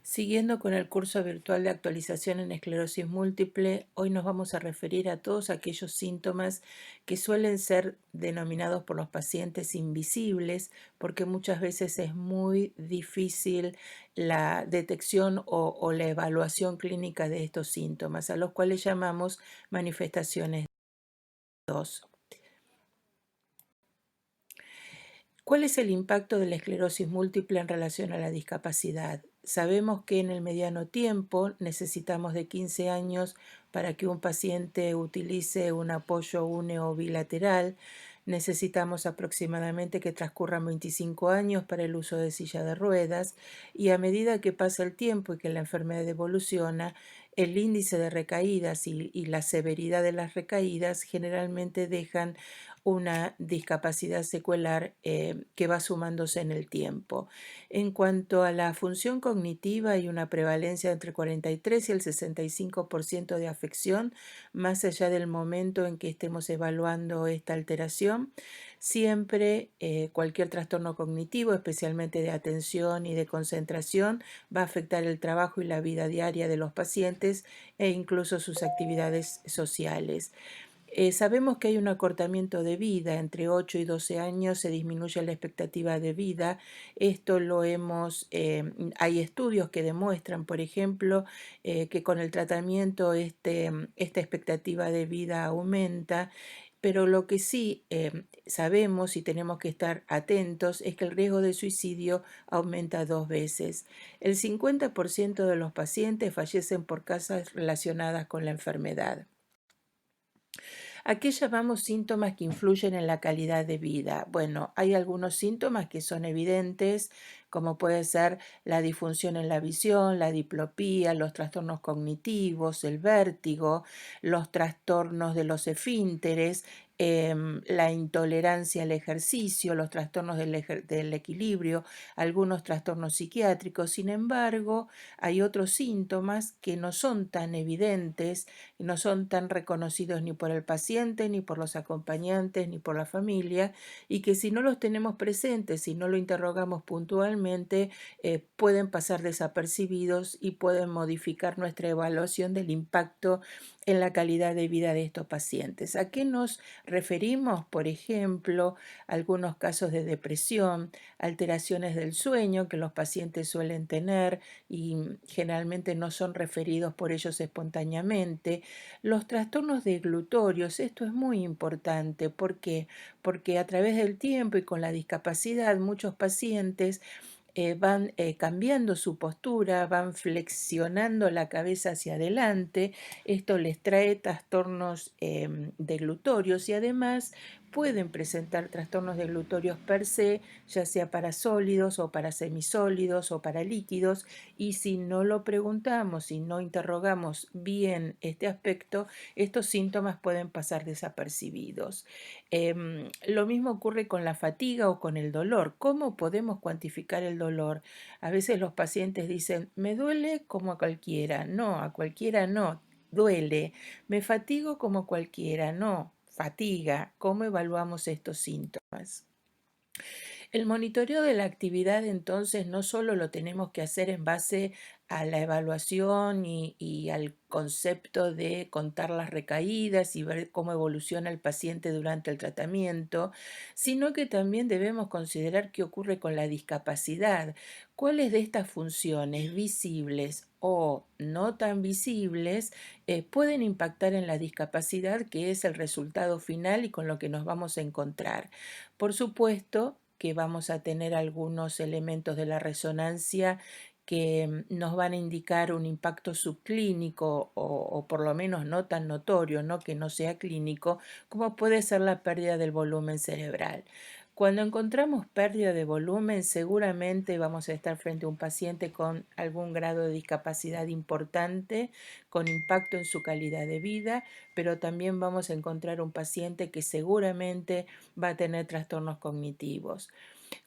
Siguiendo con el curso virtual de actualización en esclerosis múltiple, hoy nos vamos a referir a todos aquellos síntomas que suelen ser denominados por los pacientes invisibles, porque muchas veces es muy difícil la detección o la evaluación clínica de estos síntomas, a los cuales llamamos manifestaciones 2. ¿Cuál es el impacto de la esclerosis múltiple en relación a la discapacidad? Sabemos que en el mediano tiempo necesitamos de 15 años para que un paciente utilice un apoyo úneo o bilateral. Necesitamos aproximadamente que transcurran 25 años para el uso de silla de ruedas y a medida que pasa el tiempo y que la enfermedad evoluciona, el índice de recaídas y la severidad de las recaídas generalmente dejan una discapacidad secuelar que va sumándose en el tiempo. En cuanto a la función cognitiva, hay una prevalencia entre 43 y el 65% de afección, más allá del momento en que estemos evaluando esta alteración. Siempre cualquier trastorno cognitivo, especialmente de atención y de concentración, va a afectar el trabajo y la vida diaria de los pacientes e incluso sus actividades sociales. Sabemos que hay un acortamiento de vida, entre 8 y 12 años se disminuye la expectativa de vida. Esto hay estudios que demuestran, por ejemplo, que con el tratamiento esta expectativa de vida aumenta, pero lo que sí sabemos y tenemos que estar atentos es que el riesgo de suicidio aumenta 2 veces. El 50% de los pacientes fallecen por causas relacionadas con la enfermedad. ¿A qué llamamos síntomas que influyen en la calidad de vida? Bueno, hay algunos síntomas que son evidentes, como puede ser la disfunción en la visión, la diplopía, los trastornos cognitivos, el vértigo, los trastornos de los esfínteres, la intolerancia al ejercicio, los trastornos del equilibrio, algunos trastornos psiquiátricos. Sin embargo, hay otros síntomas que no son tan evidentes, no son tan reconocidos ni por el paciente, ni por los acompañantes, ni por la familia, y que si no los tenemos presentes, si no lo interrogamos puntualmente, pueden pasar desapercibidos y pueden modificar nuestra evaluación del impacto en la calidad de vida de estos pacientes. ¿A qué nos referimos? Por ejemplo, algunos casos de depresión, alteraciones del sueño que los pacientes suelen tener y generalmente no son referidos por ellos espontáneamente. Los trastornos deglutorios, esto es muy importante. ¿Por qué? Porque a través del tiempo y con la discapacidad, muchos pacientes van cambiando su postura, van flexionando la cabeza hacia adelante. Esto les trae trastornos deglutorios y además pueden presentar trastornos deglutorios per se, ya sea para sólidos o para semisólidos o para líquidos, y si no lo preguntamos, si no interrogamos bien este aspecto, estos síntomas pueden pasar desapercibidos. Lo mismo ocurre con la fatiga o con el dolor. ¿Cómo podemos cuantificar el dolor? A veces los pacientes dicen, me duele como a cualquiera. No, a cualquiera no, duele. Me fatigo como cualquiera. No, fatiga. ¿Cómo evaluamos estos síntomas? El monitoreo de la actividad, entonces, no solo lo tenemos que hacer en base a la evaluación y al concepto de contar las recaídas y ver cómo evoluciona el paciente durante el tratamiento, sino que también debemos considerar qué ocurre con la discapacidad. ¿Cuáles de estas funciones visibles o no tan visibles pueden impactar en la discapacidad, que es el resultado final y con lo que nos vamos a encontrar? Por supuesto que vamos a tener algunos elementos de la resonancia que nos van a indicar un impacto subclínico o por lo menos no tan notorio, ¿no? Que no sea clínico, como puede ser la pérdida del volumen cerebral. Cuando encontramos pérdida de volumen, seguramente vamos a estar frente a un paciente con algún grado de discapacidad importante, con impacto en su calidad de vida, pero también vamos a encontrar un paciente que seguramente va a tener trastornos cognitivos.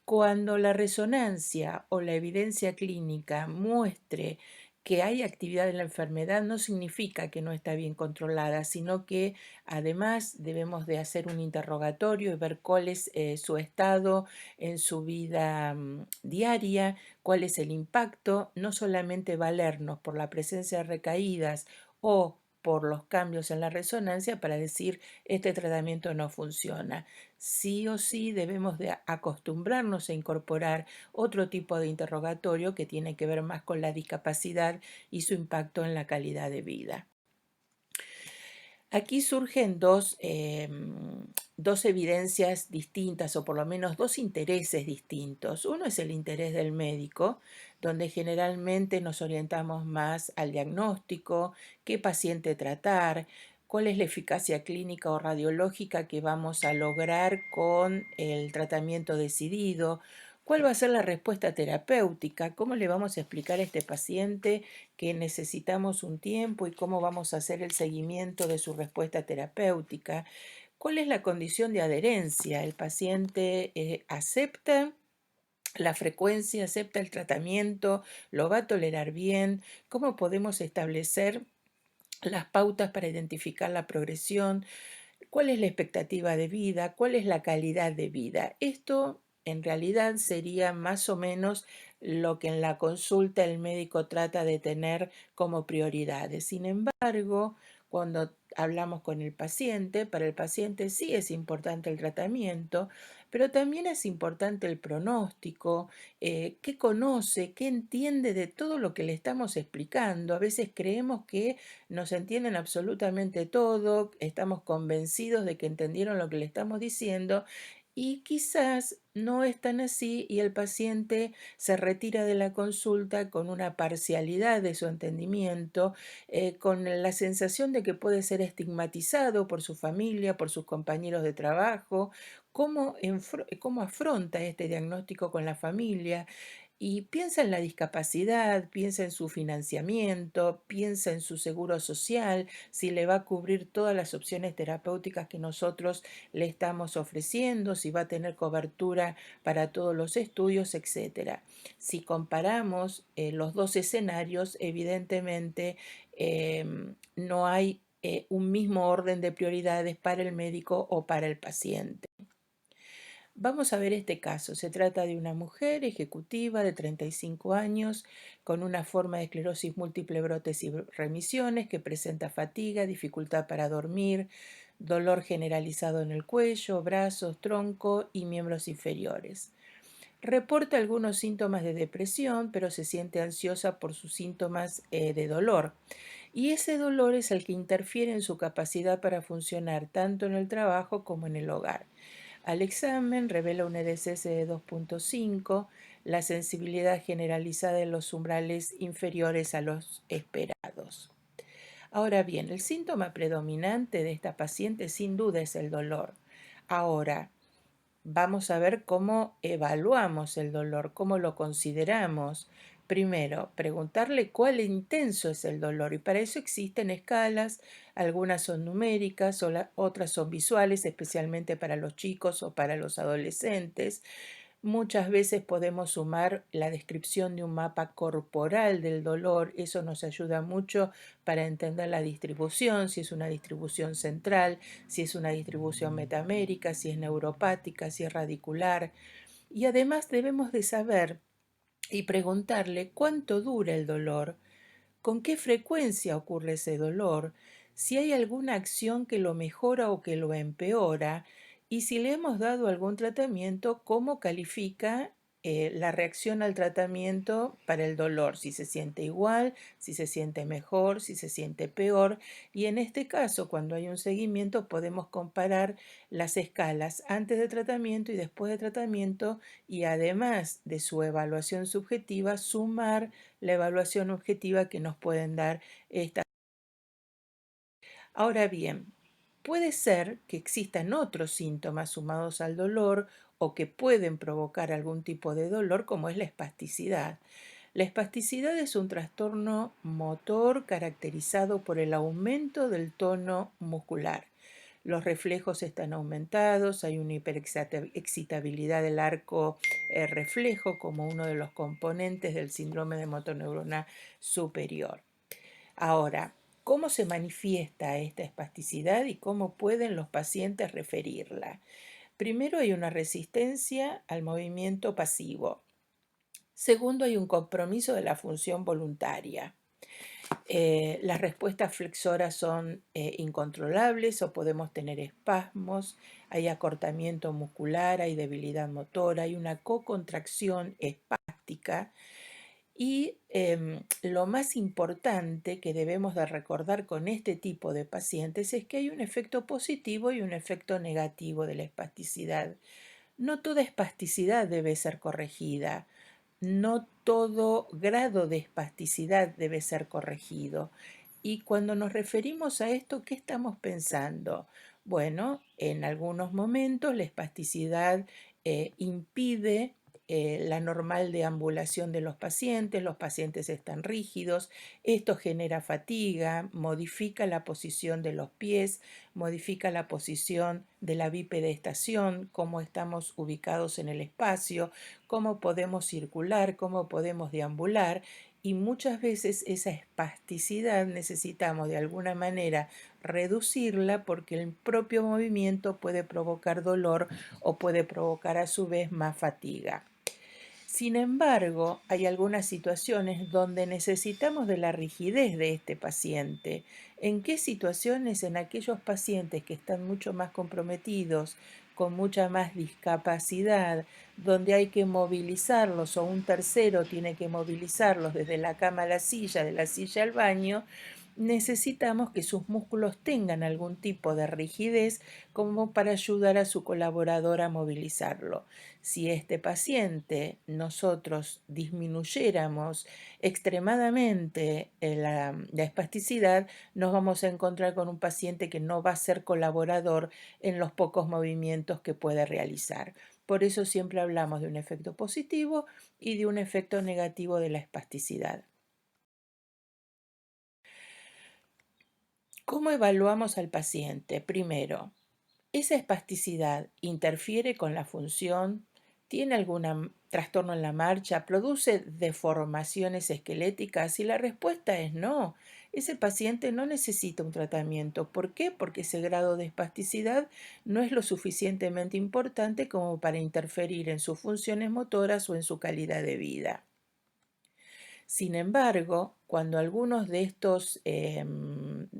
Cuando la resonancia o la evidencia clínica muestre que hay actividad en la enfermedad no significa que no está bien controlada, sino que además debemos de hacer un interrogatorio y ver cuál es su estado en su vida diaria, cuál es el impacto, no solamente valernos por la presencia de recaídas o por los cambios en la resonancia para decir este tratamiento no funciona. Sí o sí debemos de acostumbrarnos a incorporar otro tipo de interrogatorio que tiene que ver más con la discapacidad y su impacto en la calidad de vida. Aquí surgen dos evidencias distintas, o por lo menos dos intereses distintos. Uno es el interés del médico, donde generalmente nos orientamos más al diagnóstico, qué paciente tratar, cuál es la eficacia clínica o radiológica que vamos a lograr con el tratamiento decidido, cuál va a ser la respuesta terapéutica, cómo le vamos a explicar a este paciente que necesitamos un tiempo y cómo vamos a hacer el seguimiento de su respuesta terapéutica. ¿Cuál es la condición de adherencia? ¿El paciente acepta la frecuencia, acepta el tratamiento, lo va a tolerar bien? ¿Cómo podemos establecer las pautas para identificar la progresión? ¿Cuál es la expectativa de vida? ¿Cuál es la calidad de vida? Esto en realidad sería más o menos lo que en la consulta el médico trata de tener como prioridades. Sin embargo, cuando hablamos con el paciente, para el paciente sí es importante el tratamiento, pero también es importante el pronóstico, qué conoce, qué entiende de todo lo que le estamos explicando. A veces creemos que nos entienden absolutamente todo, estamos convencidos de que entendieron lo que le estamos diciendo y quizás no es tan así y el paciente se retira de la consulta con una parcialidad de su entendimiento, con la sensación de que puede ser estigmatizado por su familia, por sus compañeros de trabajo. ¿Cómo afronta este diagnóstico con la familia? Y piensa en la discapacidad, piensa en su financiamiento, piensa en su seguro social, si le va a cubrir todas las opciones terapéuticas que nosotros le estamos ofreciendo, si va a tener cobertura para todos los estudios, etcétera. Si comparamos los dos escenarios, evidentemente no hay un mismo orden de prioridades para el médico o para el paciente. Vamos a ver este caso. Se trata de una mujer ejecutiva de 35 años con una forma de esclerosis múltiple, brotes y remisiones que presenta fatiga, dificultad para dormir, dolor generalizado en el cuello, brazos, tronco y miembros inferiores. Reporta algunos síntomas de depresión, pero se siente ansiosa por sus síntomas de dolor. Y ese dolor es el que interfiere en su capacidad para funcionar tanto en el trabajo como en el hogar. Al examen revela un EDSS de 2.5, la sensibilidad generalizada en los umbrales inferiores a los esperados. Ahora bien, el síntoma predominante de esta paciente sin duda es el dolor. Ahora, vamos a ver cómo evaluamos el dolor, cómo lo consideramos. Primero, preguntarle cuál intenso es el dolor y para eso existen escalas, algunas son numéricas, otras son visuales, especialmente para los chicos o para los adolescentes. Muchas veces podemos sumar la descripción de un mapa corporal del dolor, eso nos ayuda mucho para entender la distribución, si es una distribución central, si es una distribución metamérica, si es neuropática, si es radicular. Y además debemos de saber y preguntarle cuánto dura el dolor, con qué frecuencia ocurre ese dolor, si hay alguna acción que lo mejora o que lo empeora, y si le hemos dado algún tratamiento, cómo califica la reacción al tratamiento para el dolor, si se siente igual, si se siente mejor, si se siente peor. Y en este caso, cuando hay un seguimiento, podemos comparar las escalas antes de tratamiento y después de tratamiento y además de su evaluación subjetiva, sumar la evaluación objetiva que nos pueden dar estas. Ahora bien, puede ser que existan otros síntomas sumados al dolor o que pueden provocar algún tipo de dolor, como es la espasticidad. La espasticidad es un trastorno motor caracterizado por el aumento del tono muscular. Los reflejos están aumentados, hay una hiperexcitabilidad del arco reflejo como uno de los componentes del síndrome de motoneurona superior. Ahora, ¿cómo se manifiesta esta espasticidad y cómo pueden los pacientes referirla? Primero, hay una resistencia al movimiento pasivo. Segundo, hay un compromiso de la función voluntaria. Las respuestas flexoras son incontrolables o podemos tener espasmos, hay acortamiento muscular, hay debilidad motora, hay una cocontracción espástica y lo más importante que debemos de recordar con este tipo de pacientes es que hay un efecto positivo y un efecto negativo de la espasticidad. No toda espasticidad debe ser corregida, no todo grado de espasticidad debe ser corregido. Y cuando nos referimos a esto, ¿qué estamos pensando? Bueno, en algunos momentos la espasticidad impide la normal deambulación de los pacientes están rígidos, esto genera fatiga, modifica la posición de los pies, modifica la posición de la bipedestación, cómo estamos ubicados en el espacio, cómo podemos circular, cómo podemos deambular, y muchas veces esa espasticidad necesitamos de alguna manera reducirla porque el propio movimiento puede provocar dolor o puede provocar a su vez más fatiga. Sin embargo, hay algunas situaciones donde necesitamos de la rigidez de este paciente. ¿En qué situaciones? En aquellos pacientes que están mucho más comprometidos, con mucha más discapacidad, donde hay que movilizarlos o un tercero tiene que movilizarlos desde la cama a la silla, de la silla al baño, necesitamos que sus músculos tengan algún tipo de rigidez como para ayudar a su colaborador a movilizarlo. Si este paciente nosotros disminuyéramos extremadamente la espasticidad, nos vamos a encontrar con un paciente que no va a ser colaborador en los pocos movimientos que puede realizar. Por eso siempre hablamos de un efecto positivo y de un efecto negativo de la espasticidad. ¿Cómo evaluamos al paciente? Primero, ¿esa espasticidad interfiere con la función? ¿Tiene algún trastorno en la marcha? ¿Produce deformaciones esqueléticas? Y la respuesta es no. Ese paciente no necesita un tratamiento. ¿Por qué? Porque ese grado de espasticidad no es lo suficientemente importante como para interferir en sus funciones motoras o en su calidad de vida. Sin embargo, cuando algunos de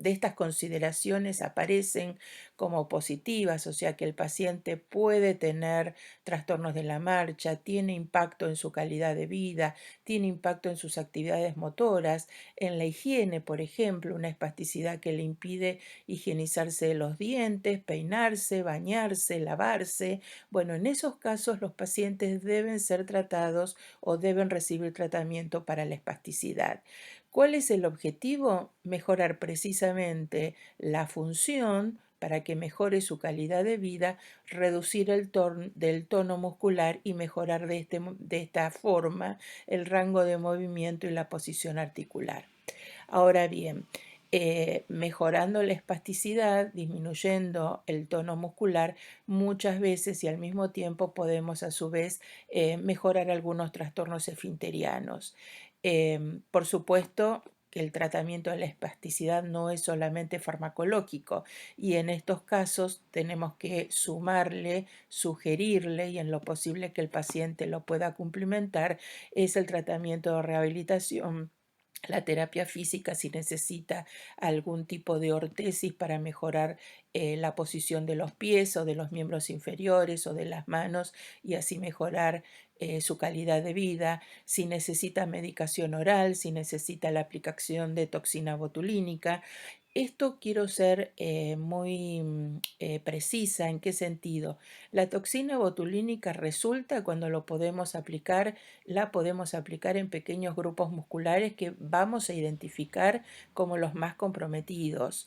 estas consideraciones aparecen como positivas, o sea que el paciente puede tener trastornos de la marcha, tiene impacto en su calidad de vida, tiene impacto en sus actividades motoras, en la higiene, por ejemplo, una espasticidad que le impide higienizarse los dientes, peinarse, bañarse, lavarse. Bueno, en esos casos los pacientes deben ser tratados o deben recibir tratamiento para la espasticidad. ¿Cuál es el objetivo? Mejorar precisamente la función para que mejore su calidad de vida, reducir del tono muscular y mejorar de esta forma el rango de movimiento y la posición articular. Ahora bien, mejorando la espasticidad, disminuyendo el tono muscular, muchas veces y al mismo tiempo podemos a su vez mejorar algunos trastornos esfinterianos. Por supuesto que el tratamiento de la espasticidad no es solamente farmacológico y en estos casos tenemos que sumarle, sugerirle y en lo posible que el paciente lo pueda cumplimentar es el tratamiento de rehabilitación, la terapia física si necesita algún tipo de ortesis para mejorar la posición de los pies o de los miembros inferiores o de las manos y así mejorar su calidad de vida, si necesita medicación oral, si necesita la aplicación de toxina botulínica. Esto quiero ser muy precisa. ¿En qué sentido? La toxina botulínica resulta cuando la podemos aplicar en pequeños grupos musculares que vamos a identificar como los más comprometidos.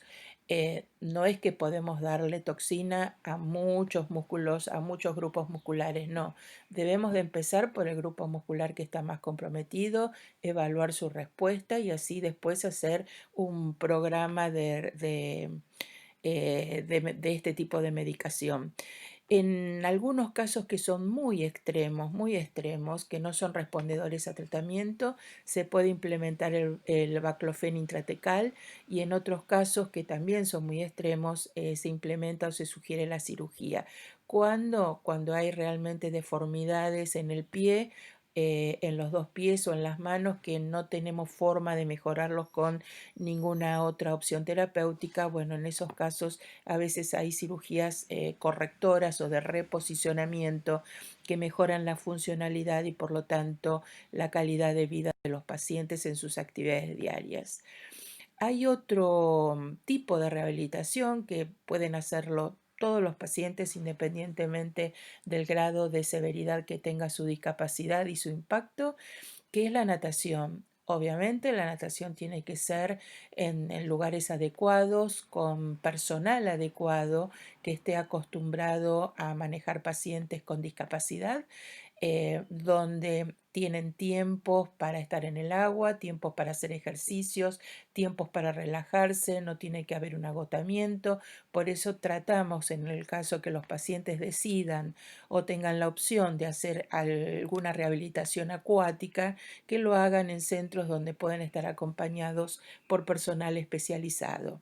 No es que podemos darle toxina a muchos músculos, a muchos grupos musculares, no. Debemos de empezar por el grupo muscular que está más comprometido, evaluar su respuesta y así después hacer un programa de este tipo de medicación. En algunos casos que son muy extremos, que no son respondedores a tratamiento, se puede implementar el baclofen intratecal y en otros casos que también son muy extremos, se implementa o se sugiere la cirugía. Cuando hay realmente deformidades en el pie, en los dos pies o en las manos que no tenemos forma de mejorarlos con ninguna otra opción terapéutica, bueno, en esos casos a veces hay cirugías correctoras o de reposicionamiento que mejoran la funcionalidad y por lo tanto la calidad de vida de los pacientes en sus actividades diarias. Hay otro tipo de rehabilitación que pueden hacerlo todos los pacientes independientemente del grado de severidad que tenga su discapacidad y su impacto, que es la natación. Obviamente la natación tiene que ser en lugares adecuados, con personal adecuado que esté acostumbrado a manejar pacientes con discapacidad, donde tienen tiempos para estar en el agua, tiempos para hacer ejercicios, tiempos para relajarse, no tiene que haber un agotamiento. Por eso tratamos, en el caso que los pacientes decidan o tengan la opción de hacer alguna rehabilitación acuática, que lo hagan en centros donde pueden estar acompañados por personal especializado.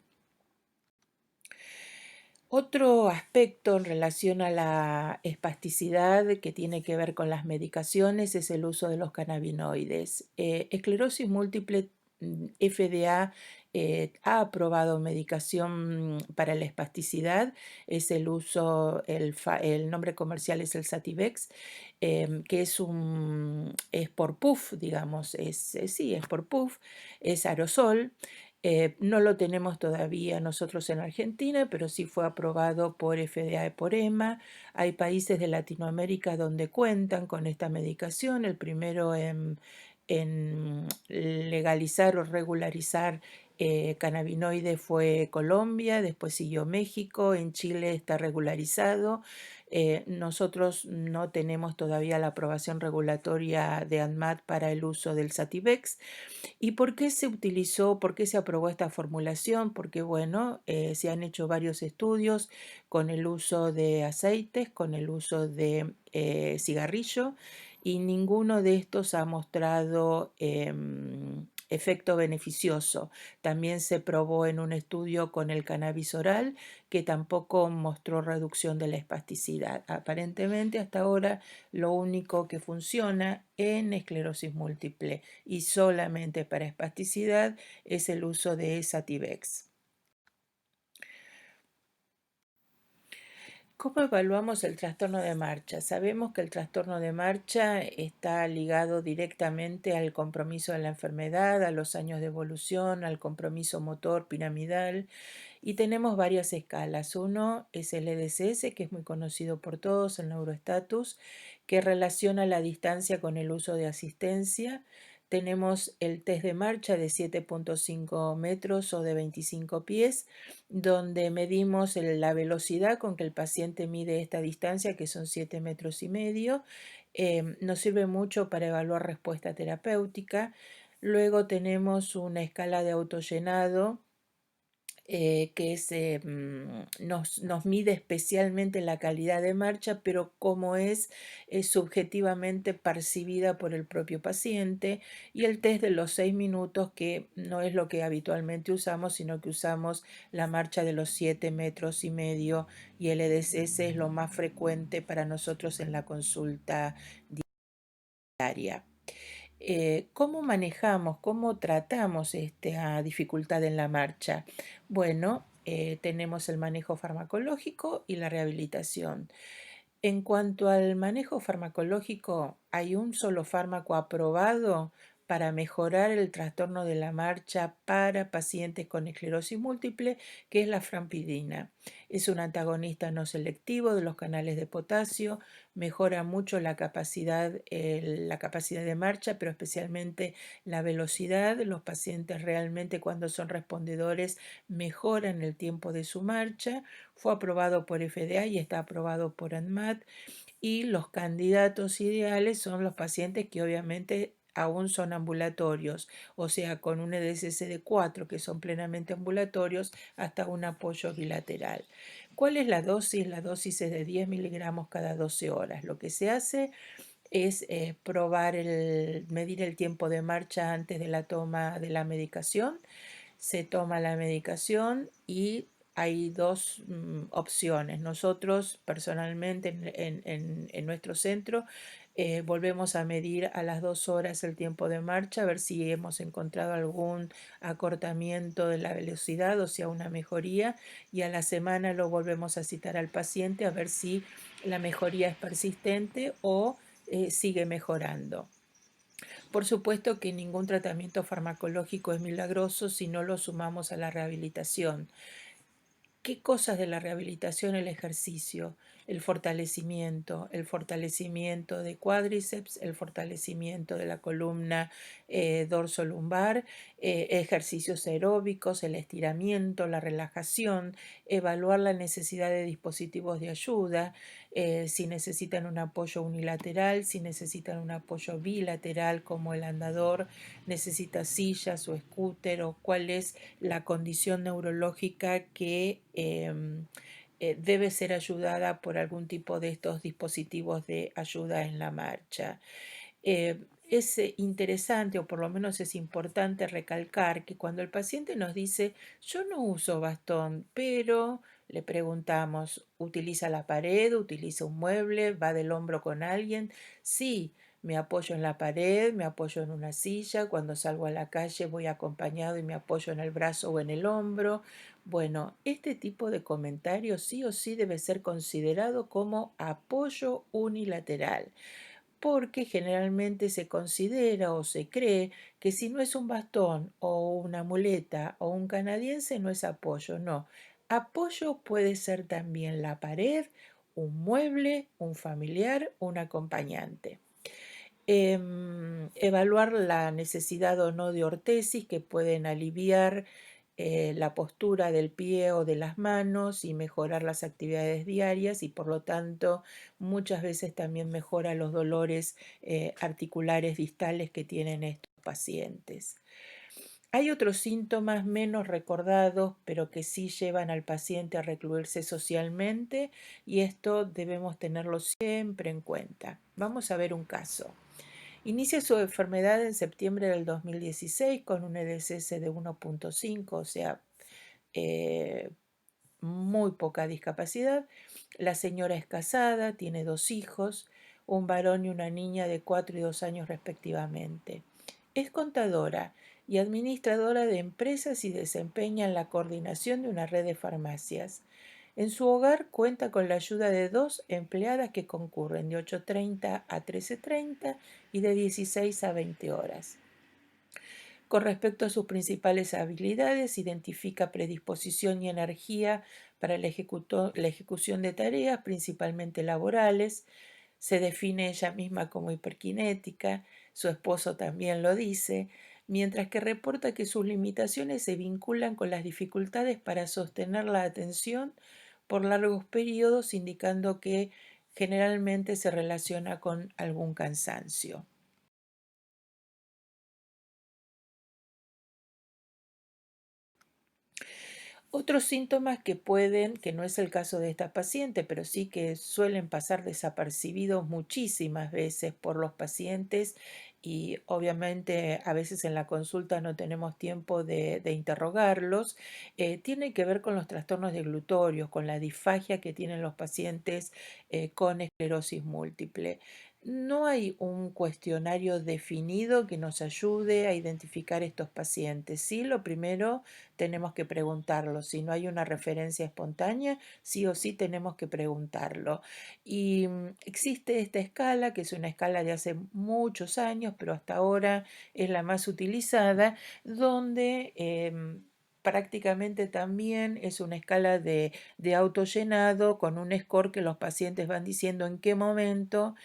Otro aspecto en relación a la espasticidad que tiene que ver con las medicaciones es el uso de los cannabinoides. Esclerosis múltiple, FDA ha aprobado medicación para la espasticidad, es el uso, el nombre comercial es el Sativex, que es por puff, digamos, sí, es por puff, es aerosol. No lo tenemos todavía nosotros en Argentina, pero sí fue aprobado por FDA y por EMA. Hay países de Latinoamérica donde cuentan con esta medicación. El primero en legalizar o regularizar cannabinoides fue Colombia, después siguió México, en Chile está regularizado. Nosotros no tenemos todavía la aprobación regulatoria de ANMAT para el uso del Sativex. ¿Y por qué se utilizó, por qué se aprobó esta formulación? Porque, bueno, se han hecho varios estudios con el uso de aceites, con el uso de cigarrillo, y ninguno de estos ha mostrado efecto beneficioso. También se probó en un estudio con el cannabis oral, que tampoco mostró reducción de la espasticidad. Aparentemente, hasta ahora, lo único que funciona en esclerosis múltiple y solamente para espasticidad es el uso de Sativex. ¿Cómo evaluamos el trastorno de marcha? Sabemos que el trastorno de marcha está ligado directamente al compromiso de la enfermedad, a los años de evolución, al compromiso motor piramidal, y tenemos varias escalas. Uno es el EDCS, que es muy conocido por todos, el neurostatus, que relaciona la distancia con el uso de asistencia. Tenemos el test de marcha de 7,5 metros o de 25 pies, donde medimos la velocidad con que el paciente mide esta distancia, que son 7 metros y medio. Nos sirve mucho para evaluar respuesta terapéutica. Luego tenemos una escala de autollenado nos mide especialmente la calidad de marcha, pero como es subjetivamente percibida por el propio paciente, y el test de los 6 minutos, que no es lo que habitualmente usamos, sino que usamos la marcha de los 7 metros y medio, y el EDSS es lo más frecuente para nosotros en la consulta diaria. ¿Cómo manejamos, cómo tratamos esta dificultad en la marcha? Bueno, tenemos el manejo farmacológico y la rehabilitación. En cuanto al manejo farmacológico, hay un solo fármaco aprobado para mejorar el trastorno de la marcha para pacientes con esclerosis múltiple, que es la franpidina. Es un antagonista no selectivo de los canales de potasio, mejora mucho la capacidad de marcha, pero especialmente la velocidad. Los pacientes realmente, cuando son respondedores, mejoran el tiempo de su marcha. Fue aprobado por FDA y está aprobado por ANMAT, y los candidatos ideales son los pacientes que obviamente aún son ambulatorios, o sea, con un EDSS de 4 que son plenamente ambulatorios, hasta un apoyo bilateral. ¿Cuál es la dosis? La dosis es de 10 miligramos cada 12 horas. Lo que se hace es medir el tiempo de marcha antes de la toma de la medicación. Se toma la medicación y hay dos opciones. Nosotros personalmente en nuestro centro volvemos a medir a las 2 horas el tiempo de marcha, a ver si hemos encontrado algún acortamiento de la velocidad, o sea, una mejoría, y a la semana lo volvemos a citar al paciente a ver si la mejoría es persistente o sigue mejorando. Por supuesto que ningún tratamiento farmacológico es milagroso si no lo sumamos a la rehabilitación. ¿Qué cosas de la rehabilitación? El ejercicio, el fortalecimiento de cuádriceps, el fortalecimiento de la columna dorso-lumbar, ejercicios aeróbicos, el estiramiento, la relajación, evaluar la necesidad de dispositivos de ayuda, si necesitan un apoyo unilateral, si necesitan un apoyo bilateral como el andador, necesita sillas o scooter, o cuál es la condición neurológica que debe ser ayudada por algún tipo de estos dispositivos de ayuda en la marcha. Es interesante, o por lo menos es importante recalcar que cuando el paciente nos dice, yo no uso bastón, pero le preguntamos, ¿utiliza la pared? ¿Utiliza un mueble? ¿Va del hombro con alguien? Sí, me apoyo en la pared, me apoyo en una silla, cuando salgo a la calle voy acompañado y me apoyo en el brazo o en el hombro. Bueno, este tipo de comentarios sí o sí debe ser considerado como apoyo unilateral, porque generalmente se considera o se cree que si no es un bastón o una muleta o un canadiense no es apoyo. No, apoyo puede ser también la pared, un mueble, un familiar, un acompañante. Evaluar la necesidad o no de ortesis que pueden aliviar la postura del pie o de las manos y mejorar las actividades diarias, y por lo tanto muchas veces también mejora los dolores articulares distales que tienen estos pacientes. Hay otros síntomas menos recordados, pero que sí llevan al paciente a recluirse socialmente, y esto debemos tenerlo siempre en cuenta. Vamos a ver un caso. Inicia su enfermedad en septiembre del 2016 con un EDSS de 1.5, o sea, eh, muy poca discapacidad. La señora es casada, tiene 2 hijos, un varón y una niña de 4 y 2 años respectivamente. Es contadora y administradora de empresas y desempeña en la coordinación de una red de farmacias. En su hogar cuenta con la ayuda de 2 empleadas que concurren de 8:30 a 13:30 y de 16 a 20 horas. Con respecto a sus principales habilidades, identifica predisposición y energía para la ejecución de tareas, principalmente laborales. Se define ella misma como hiperkinética, su esposo también lo dice, mientras que reporta que sus limitaciones se vinculan con las dificultades para sostener la atención por largos periodos, indicando que generalmente se relaciona con algún cansancio. Otros síntomas que no es el caso de esta paciente, pero sí que suelen pasar desapercibidos muchísimas veces por los pacientes, y obviamente a veces en la consulta no tenemos tiempo de interrogarlos, tiene que ver con los trastornos de glutorios, con la disfagia que tienen los pacientes con esclerosis múltiple. No hay un cuestionario definido que nos ayude a identificar estos pacientes. Sí, lo primero tenemos que preguntarlo. Si no hay una referencia espontánea, sí o sí tenemos que preguntarlo. Y existe esta escala, que es una escala de hace muchos años, pero hasta ahora es la más utilizada, donde prácticamente también es una escala de autollenado con un score que los pacientes van diciendo en qué momento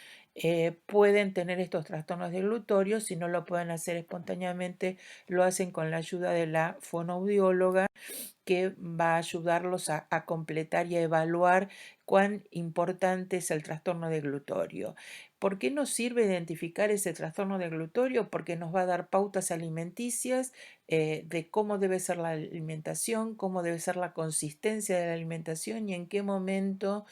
pueden tener estos trastornos de glutorio. Si no lo pueden hacer espontáneamente, lo hacen con la ayuda de la fonoaudióloga, que va a ayudarlos a completar y a evaluar cuán importante es el trastorno de glutorio. ¿Por qué nos sirve identificar ese trastorno de glutorio? Porque nos va a dar pautas alimenticias de cómo debe ser la alimentación, cómo debe ser la consistencia de la alimentación y en qué momento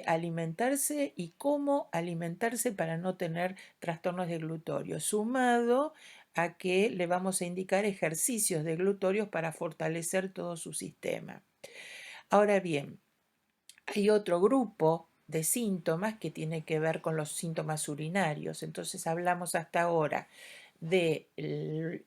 alimentarse y cómo alimentarse para no tener trastornos de glutorio, sumado a que le vamos a indicar ejercicios de glutorios para fortalecer todo su sistema. Ahora bien, hay otro grupo de síntomas que tiene que ver con los síntomas urinarios. Entonces hablamos hasta ahora del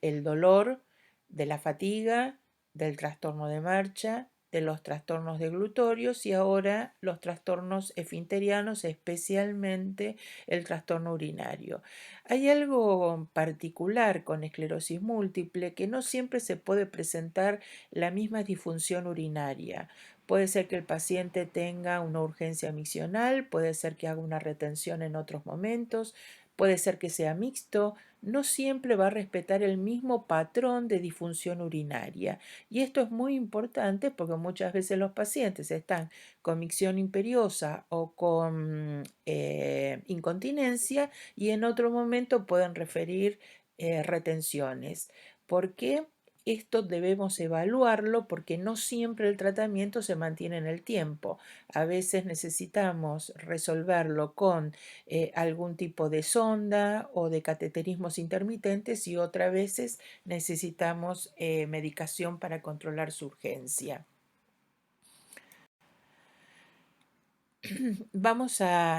el dolor, de la fatiga, del trastorno de marcha, de los trastornos de glutorios y ahora los trastornos esfinterianos, especialmente el trastorno urinario. Hay algo particular con esclerosis múltiple que no siempre se puede presentar la misma disfunción urinaria. Puede ser que el paciente tenga una urgencia miccional, puede ser que haga una retención en otros momentos, puede ser que sea mixto, no siempre va a respetar el mismo patrón de disfunción urinaria. Y esto es muy importante porque muchas veces los pacientes están con micción imperiosa o con incontinencia y en otro momento pueden referir retenciones. ¿Por qué? Esto debemos evaluarlo porque no siempre el tratamiento se mantiene en el tiempo. A veces necesitamos resolverlo con algún tipo de sonda o de cateterismos intermitentes y otras veces necesitamos medicación para controlar su urgencia.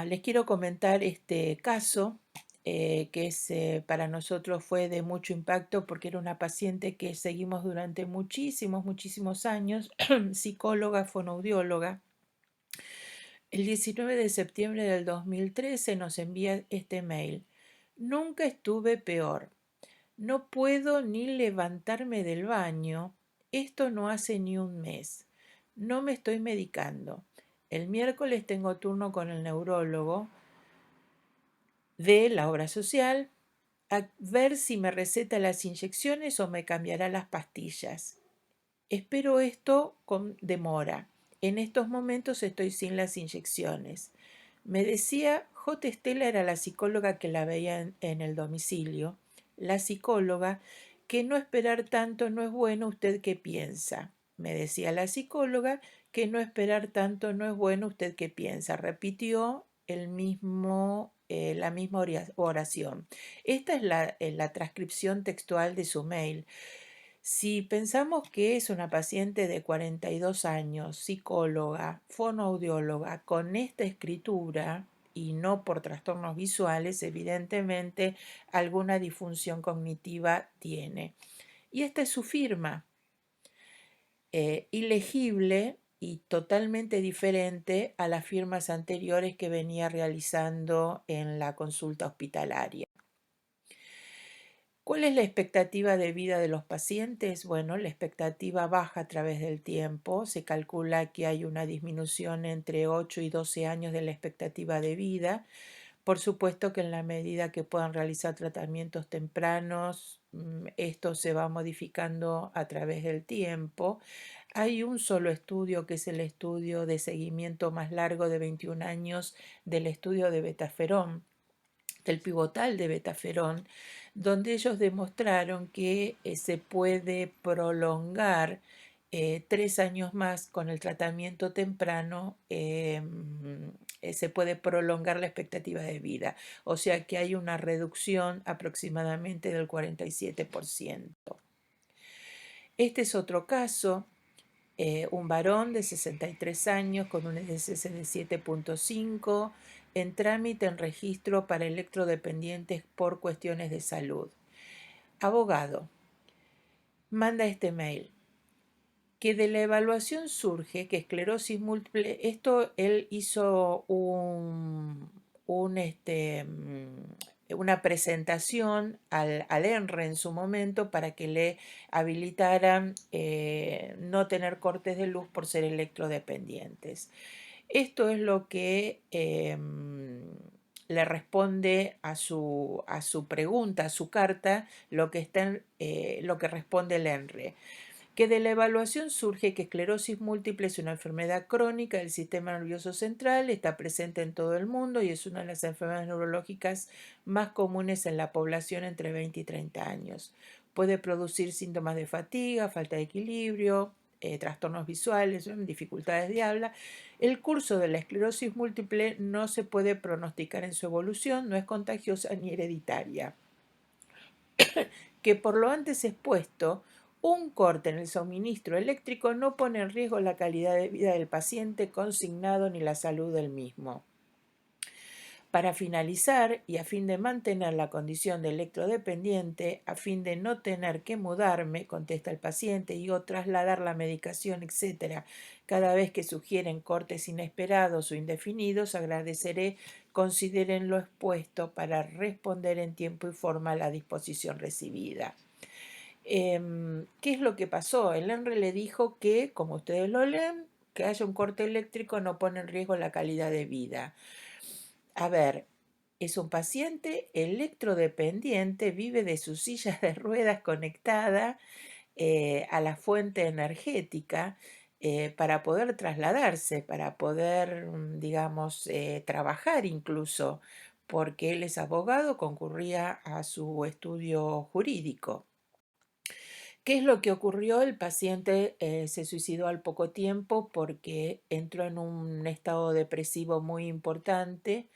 Les quiero comentar este caso que para nosotros fue de mucho impacto porque era una paciente que seguimos durante muchísimos años, psicóloga, fonoaudióloga. El 19 de septiembre del 2013 nos envía este mail. Nunca estuve peor. No puedo ni levantarme del baño. Esto no hace ni un mes. No me estoy medicando. El miércoles tengo turno con el neurólogo de la obra social a ver si me receta las inyecciones o me cambiará las pastillas. Espero esto con demora. En estos momentos estoy sin las inyecciones. Me decía, J. Estela era la psicóloga que la veía en el domicilio. La psicóloga, que no esperar tanto no es bueno, ¿usted qué piensa? Me decía la psicóloga que no esperar tanto no es bueno, ¿usted qué piensa? Repitió la misma oración. Esta es la transcripción textual de su mail. Si pensamos que es una paciente de 42 años, psicóloga, fonoaudióloga, con esta escritura y no por trastornos visuales, evidentemente alguna disfunción cognitiva tiene. Y esta es su firma, ilegible y totalmente diferente a las firmas anteriores que venía realizando en la consulta hospitalaria. ¿Cuál es la expectativa de vida de los pacientes? Bueno, la expectativa baja a través del tiempo. Se calcula que hay una disminución entre 8 y 12 años de la expectativa de vida. Por supuesto que en la medida que puedan realizar tratamientos tempranos, esto se va modificando a través del tiempo. Hay un solo estudio que es el estudio de seguimiento más largo de 21 años del estudio de betaferón, del pivotal de betaferón, donde ellos demostraron que se puede prolongar 3 años más con el tratamiento temprano, se puede prolongar la expectativa de vida. O sea que hay una reducción aproximadamente del 47%. Este es otro caso, un varón de 63 años con un SSS de 7.5 en trámite en registro para electrodependientes por cuestiones de salud. Abogado, manda este mail. Que de la evaluación surge que esclerosis múltiple, esto él hizo una presentación al ENRE en su momento para que le habilitaran no tener cortes de luz por ser electrodependientes. Esto es lo que le responde a su pregunta, a su carta, lo que responde el ENRE. que de la evaluación surge que esclerosis múltiple es una enfermedad crónica del sistema nervioso central, está presente en todo el mundo y es una de las enfermedades neurológicas más comunes en la población entre 20 y 30 años. Puede producir síntomas de fatiga, falta de equilibrio, trastornos visuales, dificultades de habla. El curso de la esclerosis múltiple no se puede pronosticar en su evolución, no es contagiosa ni hereditaria. Que por lo antes expuesto, un corte en el suministro eléctrico no pone en riesgo la calidad de vida del paciente consignado ni la salud del mismo. Para finalizar, y a fin de mantener la condición de electrodependiente, a fin de no tener que mudarme, contesta el paciente, y o trasladar la medicación, etc., cada vez que sugieren cortes inesperados o indefinidos, agradeceré consideren lo expuesto para responder en tiempo y forma a la disposición recibida. ¿Qué es lo que pasó? El ENRE le dijo que, como ustedes lo leen, que haya un corte eléctrico no pone en riesgo la calidad de vida. A ver, es un paciente electrodependiente, vive de su silla de ruedas conectada a la fuente energética para poder trasladarse, para poder, digamos, trabajar incluso, porque él es abogado, concurría a su estudio jurídico. ¿Qué es lo que ocurrió? El paciente se suicidó al poco tiempo porque entró en un estado depresivo muy importante.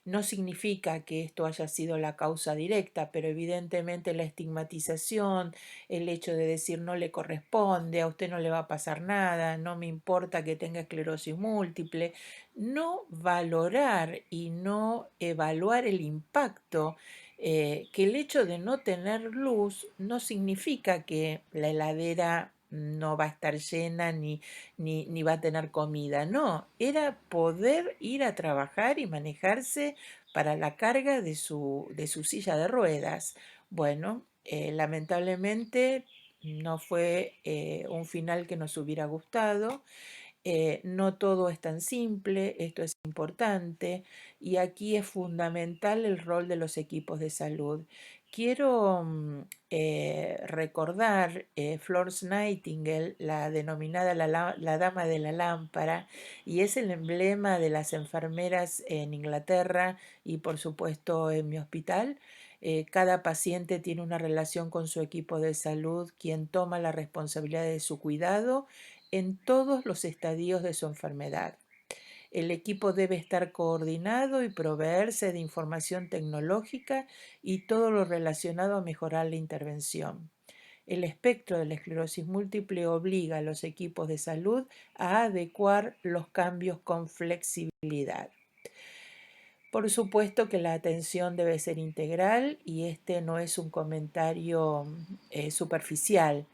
No significa que esto haya sido la causa directa, pero evidentemente la estigmatización, el hecho de decir no le corresponde, a usted no le va a pasar nada, no me importa que tenga esclerosis múltiple, no valorar y no evaluar el impacto que el hecho de no tener luz no significa que la heladera no va a estar llena ni va a tener comida. No, era poder ir a trabajar y manejarse para la carga de su silla de ruedas. Bueno, lamentablemente no fue un final que nos hubiera gustado. No todo es tan simple, esto es importante y aquí es fundamental el rol de los equipos de salud. Quiero recordar Florence Nightingale, la denominada la Dama de la Lámpara, y es el emblema de las enfermeras en Inglaterra y por supuesto en mi hospital. Cada paciente tiene una relación con su equipo de salud, quien toma la responsabilidad de su cuidado en todos los estadios de su enfermedad. El equipo debe estar coordinado y proveerse de información tecnológica y todo lo relacionado a mejorar la intervención. El espectro de la esclerosis múltiple obliga a los equipos de salud a adecuar los cambios con flexibilidad. Por supuesto que la atención debe ser integral y este no es un comentario superficial.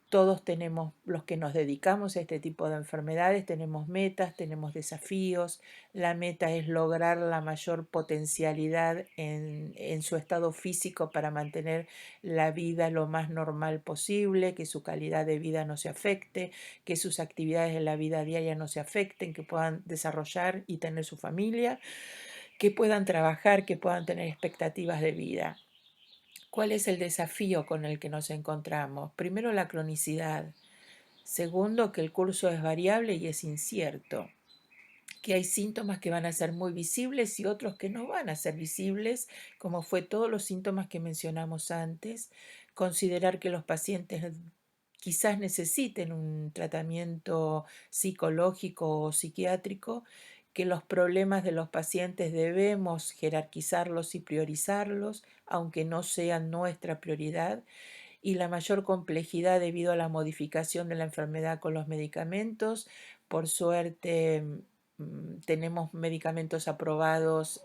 Todos tenemos, los que nos dedicamos a este tipo de enfermedades, tenemos metas, tenemos desafíos. La meta es lograr la mayor potencialidad en su estado físico para mantener la vida lo más normal posible, que su calidad de vida no se afecte, que sus actividades de la vida diaria no se afecten, que puedan desarrollar y tener su familia, que puedan trabajar, que puedan tener expectativas de vida. ¿Cuál es el desafío con el que nos encontramos? Primero, la cronicidad. Segundo, que el curso es variable y es incierto, que hay síntomas que van a ser muy visibles y otros que no van a ser visibles, como fue todos los síntomas que mencionamos antes. Considerar que los pacientes quizás necesiten un tratamiento psicológico o psiquiátrico, que los problemas de los pacientes debemos jerarquizarlos y priorizarlos, aunque no sean nuestra prioridad, y la mayor complejidad debido a la modificación de la enfermedad con los medicamentos. Por suerte, tenemos medicamentos aprobados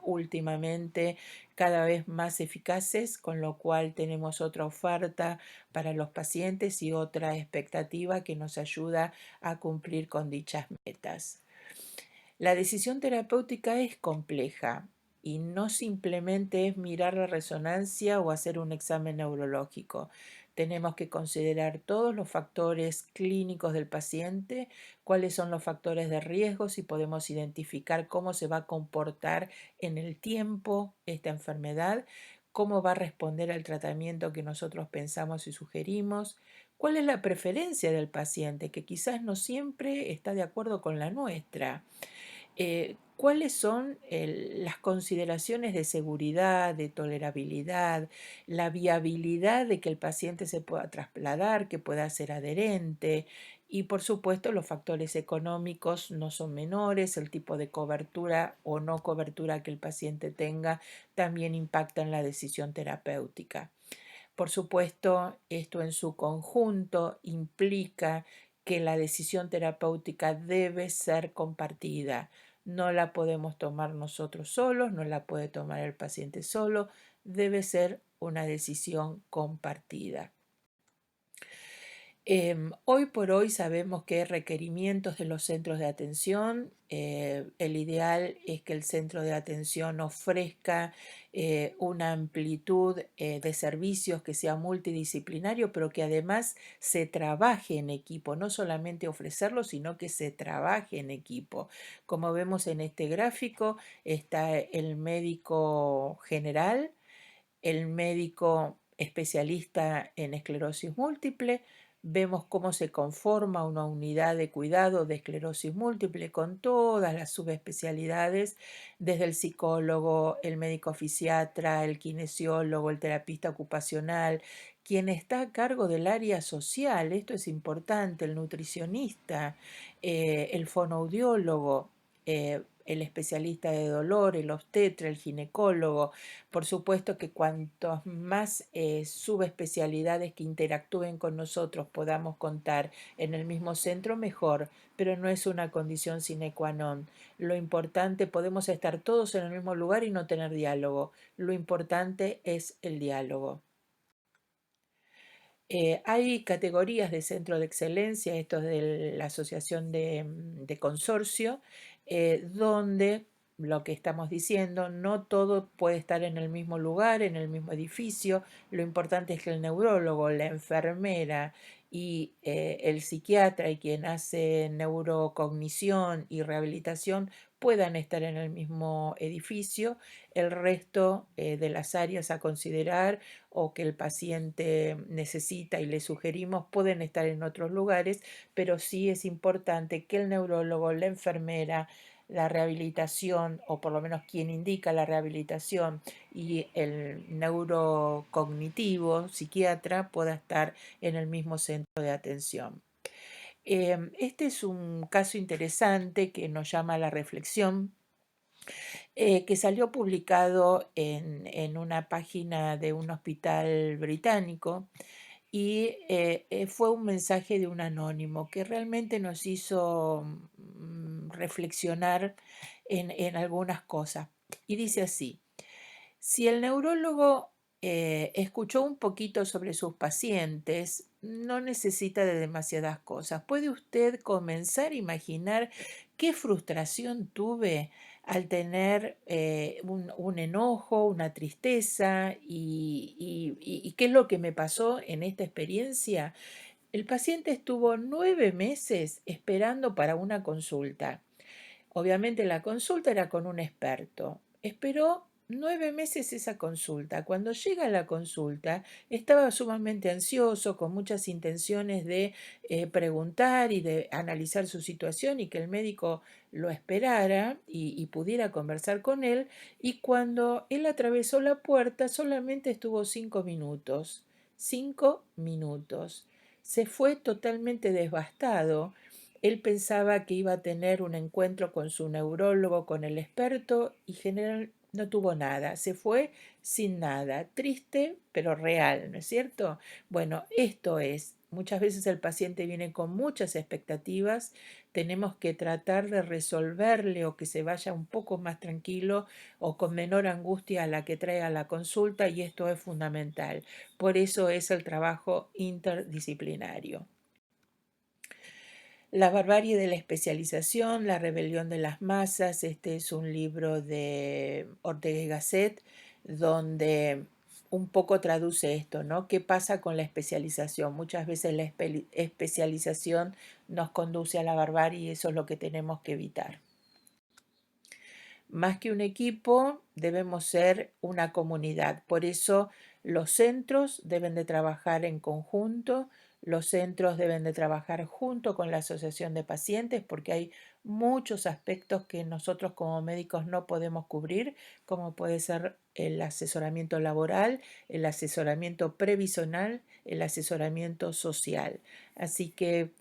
últimamente cada vez más eficaces, con lo cual tenemos otra oferta para los pacientes y otra expectativa que nos ayuda a cumplir con dichas metas. La decisión terapéutica es compleja y no simplemente es mirar la resonancia o hacer un examen neurológico. Tenemos que considerar todos los factores clínicos del paciente, cuáles son los factores de riesgo, si podemos identificar cómo se va a comportar en el tiempo esta enfermedad, cómo va a responder al tratamiento que nosotros pensamos y sugerimos, ¿Cuál es la preferencia del paciente? Que quizás no siempre está de acuerdo con la nuestra. ¿Cuáles son las consideraciones de seguridad, de tolerabilidad, la viabilidad de que el paciente se pueda trasladar, que pueda ser adherente? Y por supuesto los factores económicos no son menores, el tipo de cobertura o no cobertura que el paciente tenga también impacta en la decisión terapéutica. Por supuesto, esto en su conjunto implica que la decisión terapéutica debe ser compartida. No la podemos tomar nosotros solos, no la puede tomar el paciente solo, debe ser una decisión compartida. Hoy por hoy sabemos que hay requerimientos de los centros de atención. El ideal es que el centro de atención ofrezca una amplitud de servicios que sea multidisciplinario, pero que además se trabaje en equipo, no solamente ofrecerlo, sino que se trabaje en equipo. Como vemos en este gráfico, está el médico general, el médico especialista en esclerosis múltiple. Vemos cómo se conforma una unidad de cuidado de esclerosis múltiple con todas las subespecialidades, desde el psicólogo, el médico fisiatra, el kinesiólogo, el terapista ocupacional, quien está a cargo del área social, esto es importante, el nutricionista, el fonoaudiólogo, el especialista de dolor, el obstetra, el ginecólogo. Por supuesto que cuantos más subespecialidades que interactúen con nosotros podamos contar en el mismo centro, mejor, pero no es una condición sine qua non. Lo importante, podemos estar todos en el mismo lugar y no tener diálogo. Lo importante es el diálogo. Hay categorías de centro de excelencia, esto es de la Asociación de Consorcio, donde lo que estamos diciendo, no todo puede estar en el mismo lugar, en el mismo edificio. Lo importante es que el neurólogo, la enfermera y el psiquiatra y quien hace neurocognición y rehabilitación puedan estar en el mismo edificio. El resto de las áreas a considerar o que el paciente necesita y le sugerimos pueden estar en otros lugares, pero sí es importante que el neurólogo, la enfermera, la rehabilitación, o por lo menos quien indica la rehabilitación, y el neurocognitivo, psiquiatra, pueda estar en el mismo centro de atención. Este es un caso interesante que nos llama a la reflexión, que salió publicado en una página de un hospital británico y fue un mensaje de un anónimo que realmente nos hizo reflexionar en algunas cosas. Y dice así: si el neurólogo escuchó un poquito sobre sus pacientes, no necesita de demasiadas cosas. ¿Puede usted comenzar a imaginar qué frustración tuve al tener un enojo, una tristeza y qué es lo que me pasó en esta experiencia? El paciente estuvo 9 meses esperando para una consulta. Obviamente la consulta era con un experto. Esperó 9 meses esa consulta. Cuando llega a la consulta, estaba sumamente ansioso, con muchas intenciones de preguntar y de analizar su situación y que el médico lo esperara y pudiera conversar con él. Y cuando él atravesó la puerta, solamente estuvo 5 minutos. 5 minutos. Se fue totalmente devastado. Él pensaba que iba a tener un encuentro con su neurólogo, con el experto, y general no tuvo nada. Se fue sin nada. Triste, pero real, ¿no es cierto? Bueno, esto es. Muchas veces el paciente viene con muchas expectativas. Tenemos que tratar de resolverle o que se vaya un poco más tranquilo o con menor angustia a la que trae a la consulta, y esto es fundamental. Por eso es el trabajo interdisciplinario. La barbarie de la especialización, la rebelión de las masas. Este es un libro de Ortega y Gasset, donde un poco traduce esto, ¿no? ¿Qué pasa con la especialización? Muchas veces la especialización nos conduce a la barbarie y eso es lo que tenemos que evitar. Más que un equipo, debemos ser una comunidad. Por eso los centros deben de trabajar en conjunto, Los centros deben de trabajar junto con la asociación de pacientes porque hay muchos aspectos que nosotros como médicos no podemos cubrir, como puede ser el asesoramiento laboral, el asesoramiento previsional, el asesoramiento social. Así que